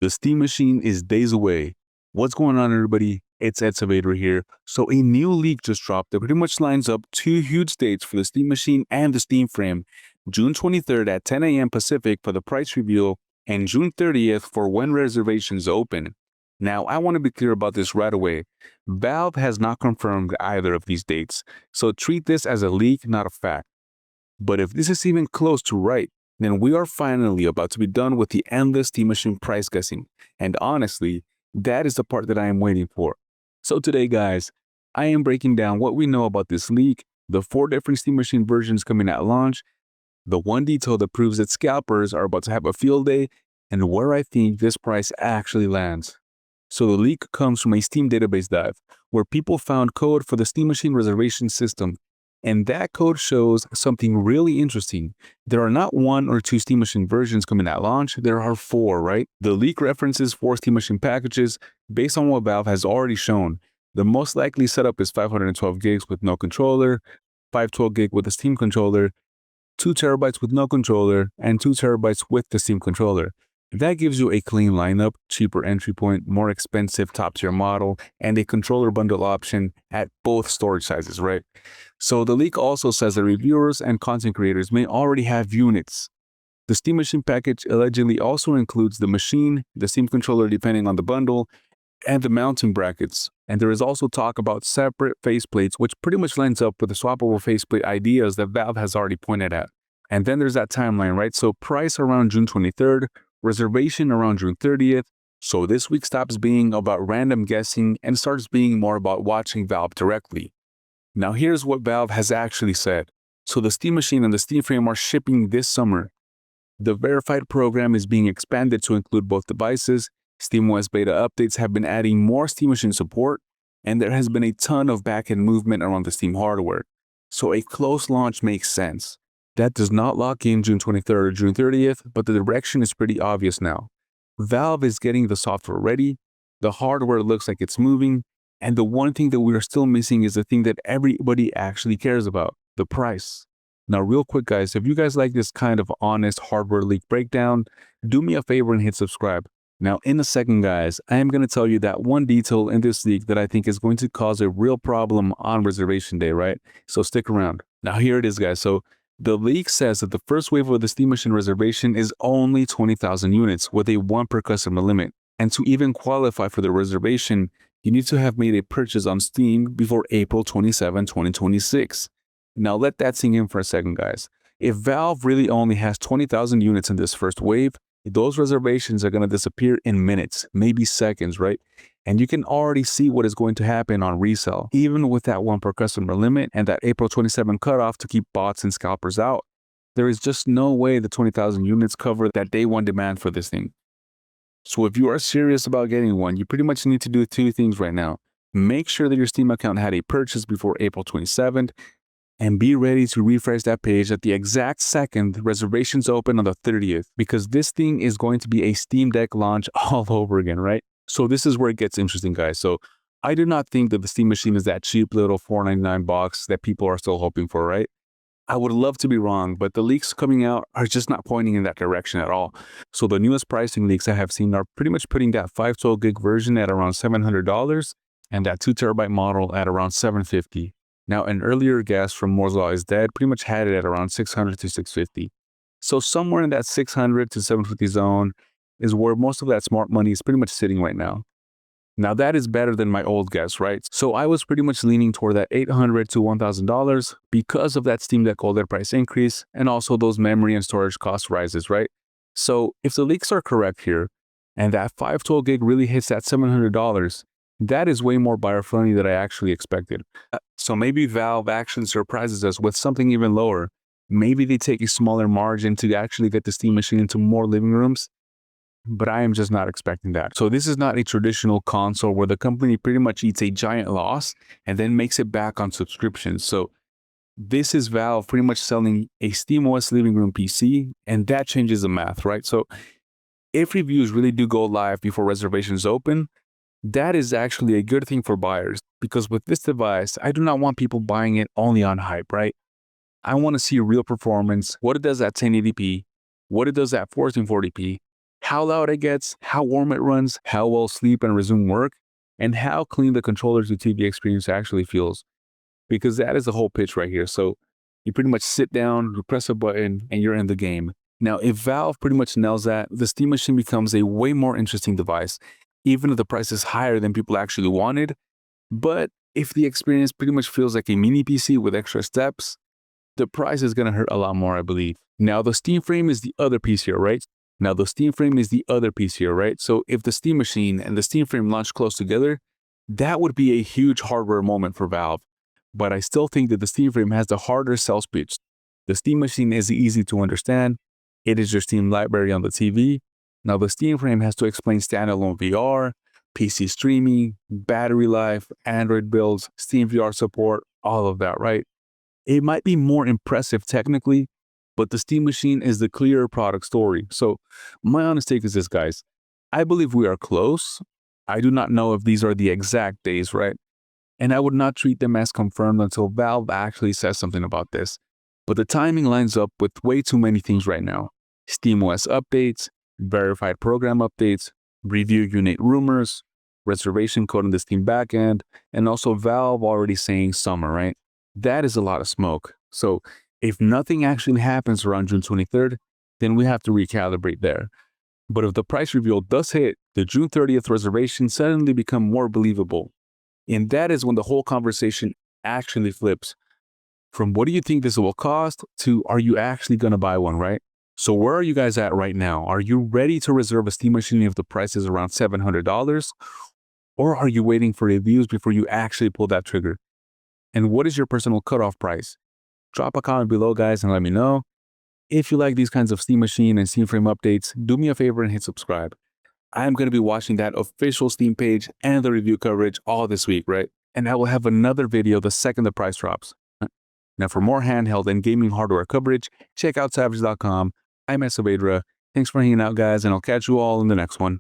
The Steam Machine is days away. What's going on, everybody? It's Excavator here. So a new leak just dropped that pretty much lines up two huge dates for the Steam Machine and the Steam Frame. June 23rd at 10 a.m. Pacific for the price reveal, and June 30th for when reservations open. Now, I want to be clear about this right away. Valve has not confirmed either of these dates, so treat this as a leak, not a fact. But if this is even close to right, then we are finally about to be done with the endless Steam Machine price guessing. And honestly, that is the part that I am waiting for. So today, guys, I am breaking down what we know about this leak, the 4 different Steam Machine versions coming at launch, the one detail that proves that scalpers are about to have a field day, and where I think this price actually lands. So the leak comes from a Steam database dive, where people found code for the Steam Machine reservation system. And that code shows something really interesting. There are not 1 or 2 Steam Machine versions coming at launch, there are 4, right? The leak references 4 Steam Machine packages based on what Valve has already shown. The most likely setup is 512 gigs with no controller, 512 gig with a Steam controller, 2 terabytes with no controller, and 2 terabytes with the Steam controller. That gives you a clean lineup, cheaper entry point, more expensive top-tier model, and a controller bundle option at both storage sizes, right? So the leak also says that reviewers and content creators may already have units. The Steam Machine package allegedly also includes the machine, the Steam controller depending on the bundle, and the mounting brackets. And there is also talk about separate faceplates, which pretty much lines up with the swappable faceplate ideas that Valve has already pointed at. And then there's that timeline, right? So price around June 23rd, reservation around June 30th. So this week stops being about random guessing and starts being more about watching Valve directly. Now here's what Valve has actually said. So the Steam Machine and the Steam Frame are shipping this summer. The verified program is being expanded to include both devices. SteamOS beta updates have been adding more Steam Machine support, and there has been a ton of backend movement around the Steam hardware. So a close launch makes sense. That does not lock in June 23rd or June 30th, but the direction is pretty obvious now. Valve is getting the software ready, the hardware looks like it's moving, and the one thing that we are still missing is the thing that everybody actually cares about, the price. Now, real quick, guys, if you guys like this kind of honest hardware leak breakdown, do me a favor and hit subscribe. Now, in a second, guys, I am going to tell you that one detail in this leak that I think is going to cause a real problem on reservation day, right? So stick around. Now, here it is, guys. So the leak says that the first wave of the Steam Machine reservation is only 20,000 units with a 1 per customer limit. And to even qualify for the reservation, you need to have made a purchase on Steam before April 27, 2026. Now let that sink in for a second, guys. If Valve really only has 20,000 units in this first wave, those reservations are going to disappear in minutes, maybe seconds, right? And you can already see what is going to happen on resale. Even with that 1 per customer limit and that April 27 cutoff to keep bots and scalpers out, there is just no way the 20,000 units cover that day 1 demand for this thing. So if you are serious about getting one, you pretty much need to do 2 things right now. Make sure that your Steam account had a purchase before April 27th, and be ready to refresh that page at the exact second reservations open on the 30th, because this thing is going to be a Steam Deck launch all over again, right? So this is where it gets interesting, guys. So I do not think that the Steam Machine is that cheap little $4.99 box that people are still hoping for, right? I would love to be wrong, but the leaks coming out are just not pointing in that direction at all. So the newest pricing leaks I have seen are pretty much putting that 512 gig version at around $700 and that 2 terabyte model at around $750. Now, an earlier guess from Moore's Law is Dead pretty much had it at around $600 to $650. So somewhere in that $600 to $750 zone is where most of that smart money is pretty much sitting right now. Now, that is better than my old guess, right? So I was pretty much leaning toward that $800 to $1,000 because of that Steam Deck OLED price increase and also those memory and storage cost rises, right? So if the leaks are correct here and that 512 gig really hits that $700, that is way more buyer-friendly than I actually expected. So maybe Valve actually surprises us with something even lower. Maybe they take a smaller margin to actually get the Steam Machine into more living rooms, but I am just not expecting that. So this is not a traditional console where the company pretty much eats a giant loss and then makes it back on subscriptions. So this is Valve pretty much selling a SteamOS living room PC, and that changes the math, right? So if reviews really do go live before reservations open, that is actually a good thing for buyers, because with this device, I do not want people buying it only on hype, right? I want to see real performance, what it does at 1080p, what it does at 1440p, how loud it gets, how warm it runs, how well sleep and resume work, and how clean the controller to TV experience actually feels. Because that is the whole pitch right here. So you pretty much sit down, you press a button, and you're in the game. Now, if Valve pretty much nails that, the Steam Machine becomes a way more interesting device, even if the price is higher than people actually wanted. But if the experience pretty much feels like a mini PC with extra steps, the price is going to hurt a lot more, I believe. Now, the Steam Frame is the other piece here, right? So if the Steam Machine and the Steam Frame launch close together, that would be a huge hardware moment for Valve. But I still think that the Steam Frame has the harder sales pitch. The Steam Machine is easy to understand. It is your Steam library on the TV. Now, the Steam Frame has to explain standalone VR, PC streaming, battery life, Android builds, Steam VR support, all of that, right? It might be more impressive technically, but the Steam Machine is the clearer product story. So my honest take is this, guys. I believe we are close. I do not know if these are the exact days, right? And I would not treat them as confirmed until Valve actually says something about this. But the timing lines up with way too many things right now. SteamOS updates, verified program updates, review unit rumors, reservation code in the Steam backend, and also Valve already saying summer, right? That is a lot of smoke. So if nothing actually happens around June 23rd, then we have to recalibrate there. But if the price reveal does hit, the June 30th reservation suddenly become more believable. And that is when the whole conversation actually flips from what do you think this will cost to are you actually going to buy one, right? So where are you guys at right now? Are you ready to reserve a Steam Machine if the price is around $700? Or are you waiting for reviews before you actually pull that trigger? And what is your personal cutoff price? Drop a comment below, guys, and let me know. If you like these kinds of Steam Machine and Steam Frame updates, do me a favor and hit subscribe. I am going to be watching that official Steam page and the review coverage all this week, right? And I will have another video the second the price drops. Now, for more handheld and gaming hardware coverage, check out savage.com. I'm Saavedra. Thanks for hanging out, guys, and I'll catch you all in the next one.